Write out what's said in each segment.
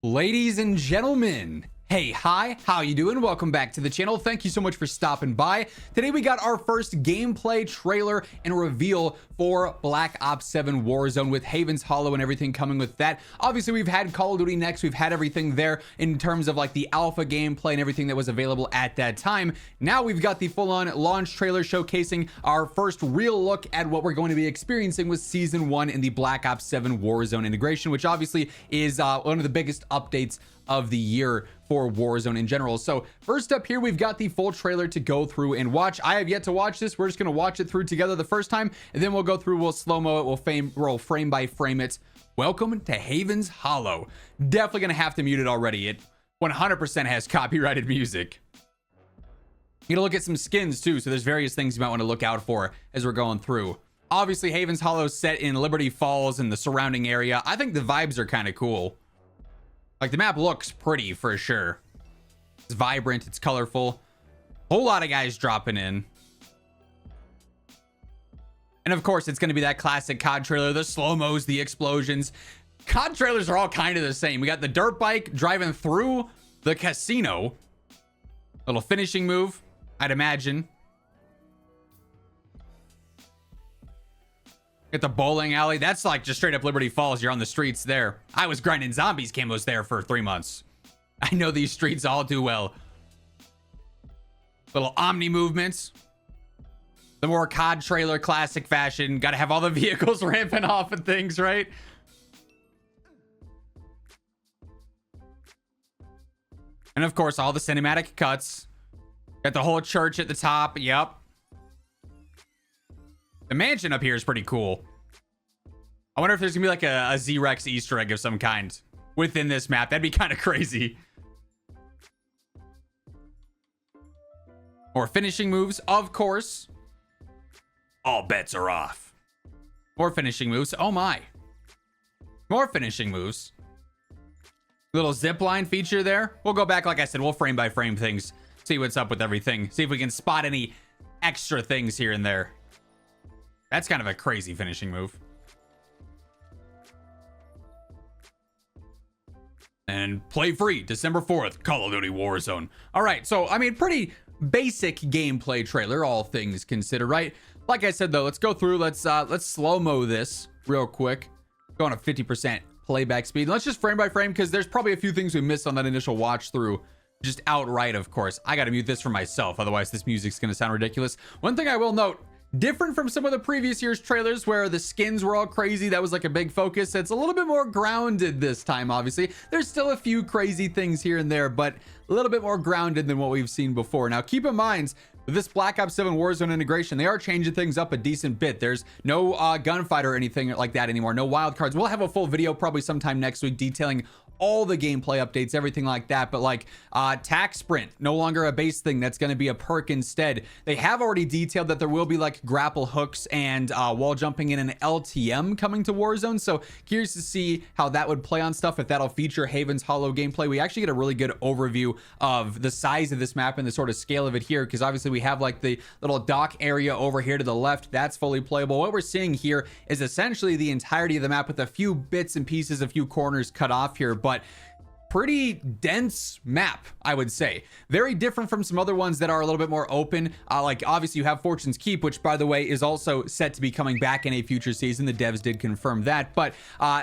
Ladies and gentlemen, hey, hi, how you doing? Welcome back to the channel. Thank you so much for stopping by. Today we got our first gameplay trailer and reveal for Black Ops 7 Warzone with Haven's Hollow and everything coming with that. Obviously, we've had Call of Duty Next. We've had everything there in terms of like the alpha gameplay and everything that was available at that time. Now we've got the full-on launch trailer showcasing our first real look at what we're going to be experiencing with Season 1 in the Black Ops 7 Warzone integration, which obviously is one of the biggest updates of the year for Warzone in general. So first up here, we've got the full trailer to go through and watch. I have yet to watch this. We're just going to watch it through together the first time, and then we'll go through, we'll slow-mo it, we'll frame by frame it. Welcome to Haven's Hollow. Definitely going to have to mute it already. It 100% has copyrighted music. You're gonna look at some skins too, so there's various things you might want to look out for as we're going through. Obviously, Haven's Hollow is set in Liberty Falls and the surrounding area. I think the vibes are kind of cool. Like, the map looks pretty for sure. It's vibrant, it's colorful. Whole lot of guys dropping in. And of course, it's going to be that classic COD trailer, the slow-mos, the explosions. COD trailers are all kind of the same. We got the dirt bike driving through the casino. Little finishing move, I'd imagine. Get the bowling alley. That's like just straight up Liberty Falls. You're on the streets there. I was grinding zombies camos there for 3 months. I know these streets all too well. Little Omni movements. The more COD trailer classic fashion. Got to have all the vehicles ramping off and things, right? And of course, all the cinematic cuts. Got the whole church at the top. Yep. The mansion up here is pretty cool. I wonder if there's gonna be like a Z-Rex Easter egg of some kind within this map. That'd be kind of crazy. More finishing moves, of course. All bets are off. More finishing moves. Oh my. More finishing moves. Little zip line feature there. We'll go back, like I said, we'll frame by frame things. See what's up with everything. See if we can spot any extra things here and there. That's kind of a crazy finishing move. And play free December 4th, Call of Duty Warzone. All right, so I mean, pretty basic gameplay trailer, all things considered, right? Like I said though, let's go through. Let's slow-mo this real quick. Go on a 50% playback speed. Let's just frame by frame because there's probably a few things we missed on that initial watch through. Just outright, of course. I got to mute this for myself, otherwise this music's going to sound ridiculous. One thing I will note. Different from some of the previous year's trailers where the skins were all crazy. That was like a big focus. It's a little bit more grounded this time, obviously. There's still a few crazy things here and there, but a little bit more grounded than what we've seen before. Now, keep in mind, with this Black Ops 7 Warzone integration, they are changing things up a decent bit. There's no gunfight or anything like that anymore. No wild cards. We'll have a full video probably sometime next week detailing all the gameplay updates, everything like that. But like tac sprint, no longer a base thing. That's going to be a perk instead. They have already detailed that there will be like grapple hooks and wall jumping in an LTM coming to Warzone. So curious to see how that would play on stuff, if that'll feature Haven's Hollow gameplay. We actually get a really good overview of the size of this map and the sort of scale of it here, because obviously we have like the little dock area over here to the left. That's fully playable. What we're seeing here is essentially the entirety of the map with a few bits and pieces, a few corners cut off here, but pretty dense map, I would say. Very different from some other ones that are a little bit more open. Like obviously you have Fortune's Keep, which by the way is also set to be coming back in a future season. The devs did confirm that, but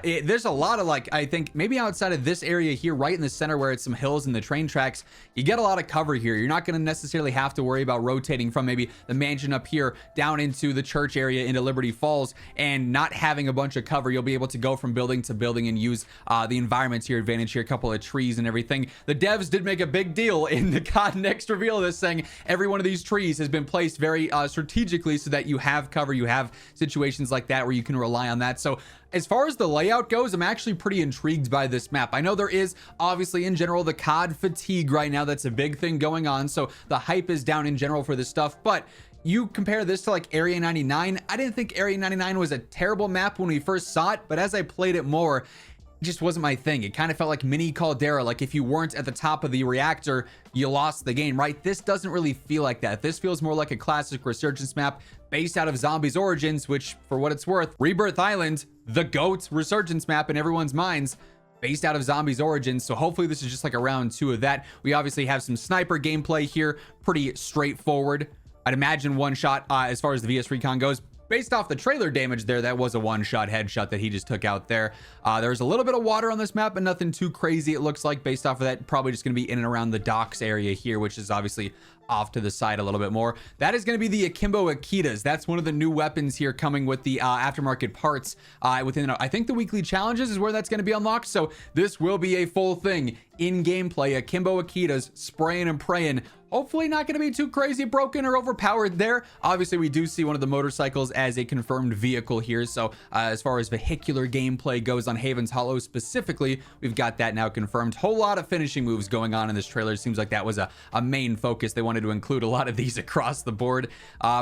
there's a lot of like, I think maybe outside of this area here, right in the center where it's some hills and the train tracks, you get a lot of cover here. You're not going to necessarily have to worry about rotating from maybe the mansion up here down into the church area into Liberty Falls and not having a bunch of cover. You'll be able to go from building to building and use the environment to your advantage here. A couple of trees and everything. The devs did make a big deal in the COD Next reveal of this, saying every one of these trees has been placed very strategically so that you have cover, you have situations like that where you can rely on that. So as far as the layout goes, I'm actually pretty intrigued by this map. I know there is obviously in general the COD fatigue right now. That's a big thing going on. So the hype is down in general for this stuff, but you compare this to like Area 99. I didn't think Area 99 was a terrible map when we first saw it, but as I played it more, just wasn't my thing. It kind of felt like mini Caldera. Like if you weren't at the top of the reactor, you lost the game, right? This doesn't really feel like that. This feels more like a classic Resurgence map based out of Zombies Origins, which for what it's worth, Rebirth Island, the GOAT Resurgence map in everyone's minds, based out of Zombies Origins. So hopefully this is just like a round 2 of that. We obviously have some sniper gameplay here, pretty straightforward. I'd imagine one shot as far as the VS Recon goes. Based off the trailer damage there, that was a one-shot headshot that he just took out there. There's a little bit of water on this map, but nothing too crazy, it looks like. Based off of that, probably just going to be in and around the docks area here, which is obviously off to the side a little bit more. That is going to be the Akimbo Akitas. That's one of the new weapons here coming with the aftermarket parts within, I think, the weekly challenges is where that's going to be unlocked. So this will be a full thing in gameplay. Akimbo Akitas spraying and praying. Hopefully not going to be too crazy broken or overpowered there. Obviously, we do see one of the motorcycles as a confirmed vehicle here. So as far as vehicular gameplay goes on Haven's Hollow specifically, we've got that now confirmed. Whole lot of finishing moves going on in this trailer. Seems like that was a main focus. They wanted to include a lot of these across the board.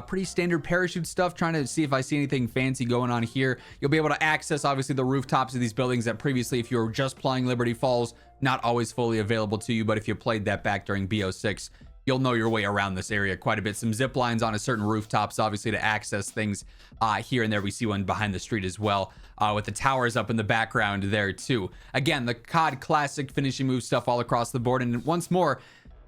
Pretty standard parachute stuff. Trying to see if I see anything fancy going on here. You'll be able to access, obviously, the rooftops of these buildings that previously, if you were just playing Liberty Falls, not always fully available to you. But if you played that back during BO6, you'll know your way around this area quite a bit. Some zip lines on a certain rooftops, obviously, to access things here and there. We see one behind the street as well, with the towers up in the background there too. Again, the COD classic finishing move stuff all across the board. And once more,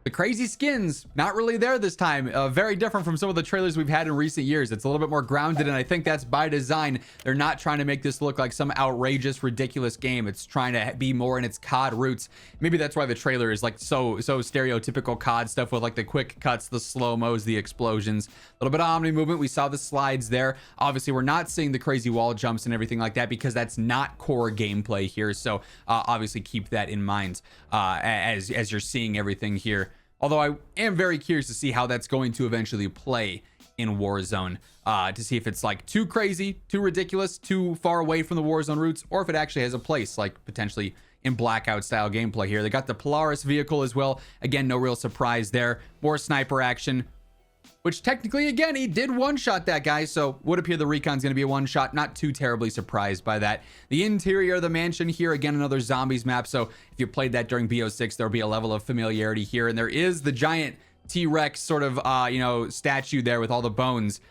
the crazy skins, not really there this time. Very different from some of the trailers we've had in recent years. It's a little bit more grounded, and I think that's by design. They're not trying to make this look like some outrageous, ridiculous game. It's trying to be more in its COD roots. Maybe that's why the trailer is like so stereotypical COD stuff with like the quick cuts, the slow-mos, the explosions. A little bit of Omni movement. We saw the slides there. Obviously, we're not seeing the crazy wall jumps and everything like that because that's not core gameplay here. So obviously keep that in mind as you're seeing everything here. Although I am very curious to see how that's going to eventually play in Warzone, to see if it's like too crazy, too ridiculous, too far away from the Warzone roots, or if it actually has a place, like potentially in Blackout style gameplay here. They got the Polaris vehicle as well. Again, no real surprise there. More sniper action, which technically, again, he did one-shot that guy, so would appear the Recon's going to be a one-shot. Not too terribly surprised by that. The interior of the mansion here, again, another zombies map, so if you played that during BO6, there'll be a level of familiarity here, and there is the giant T-Rex sort of, statue there with all the bones.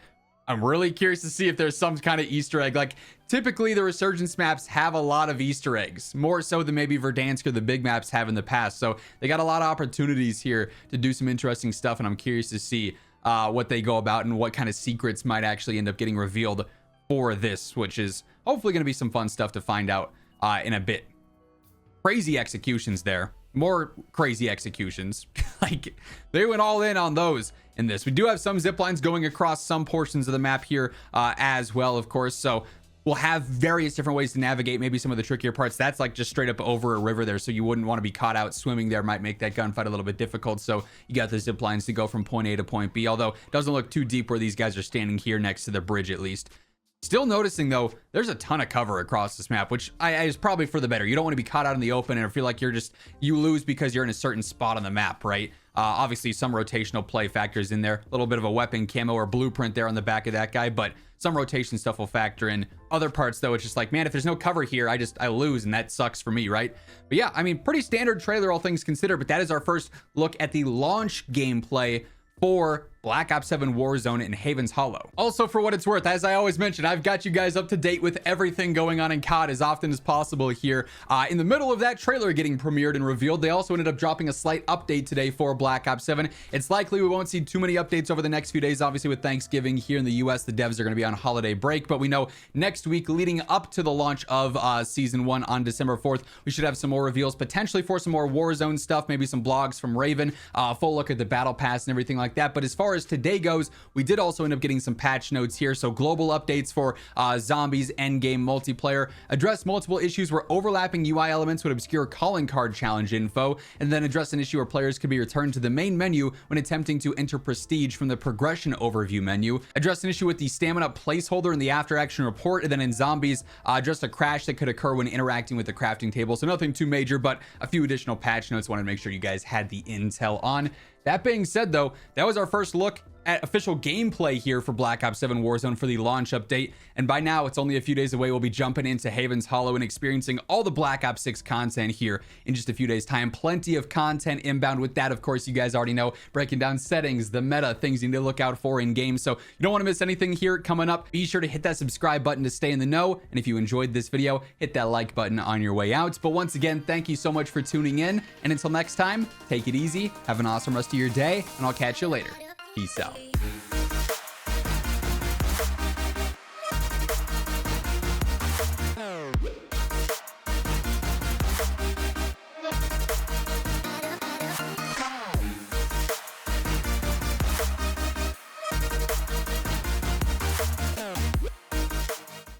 I'm really curious to see if there's some kind of Easter egg. Like, typically, the Resurgence maps have a lot of Easter eggs, more so than maybe Verdansk or the big maps have in the past, so they got a lot of opportunities here to do some interesting stuff, and I'm curious to see what they go about and what kind of secrets might actually end up getting revealed for this, which is hopefully going to be some fun stuff to find out in a bit. Crazy executions there. More crazy executions. Like, they went all in on those in this. We do have some zip lines going across some portions of the map here as well, of course. So we'll have various different ways to navigate maybe some of the trickier parts. That's like just straight up over a river there, so you wouldn't want to be caught out swimming there. Might make that gunfight a little bit difficult, so you got the zip lines to go from point A to point B, although it doesn't look too deep where these guys are standing here next to the bridge at least. Still noticing, though, there's a ton of cover across this map, which is probably for the better. You don't want to be caught out in the open and feel like you lose because you're in a certain spot on the map, right? Obviously, some rotational play factors in there. A little bit of a weapon camo or blueprint there on the back of that guy, but some rotation stuff will factor in. Other parts, though, it's just like, man, if there's no cover here, I lose, and that sucks for me, right? But yeah, I mean, pretty standard trailer, all things considered, but that is our first look at the launch gameplay for Black Ops 7 Warzone in Haven's Hollow. Also, for what it's worth, as I always mention, I've got you guys up to date with everything going on in COD as often as possible here. In the middle of that trailer getting premiered and revealed, they also ended up dropping a slight update today for Black Ops 7. It's likely we won't see too many updates over the next few days. Obviously, with Thanksgiving here in the US, the devs are going to be on holiday break, but we know next week, leading up to the launch of Season 1 on December 4th, we should have some more reveals, potentially for some more Warzone stuff, maybe some blogs from Raven, full look at the Battle Pass and everything like that. But as far as today goes, we did also end up getting some patch notes here. So global updates for zombies endgame multiplayer, address multiple issues where overlapping UI elements would obscure calling card challenge info, and then address an issue where players could be returned to the main menu when attempting to enter prestige from the progression overview menu, address an issue with the stamina placeholder in the after action report, and then in zombies, just a crash that could occur when interacting with the crafting table. So nothing too major, but a few additional patch notes. Wanted to make sure you guys had the intel on. That being said, though, that was our first look at official gameplay here for Black Ops 7 Warzone for the launch update, and by now it's only a few days away. We'll be jumping into Haven's Hollow and experiencing all the Black Ops 6 content here in just a few days time. Plenty of content inbound with that. Of course, you guys already know, breaking down settings, the meta, things you need to look out for in game. So you don't want to miss anything here coming up. Be sure to hit that subscribe button to stay in the know, and if you enjoyed this video, hit that like button on your way out. But once again, thank you so much for tuning in, and until next time, take it easy, have an awesome rest of your day, and I'll catch you later. Peace out.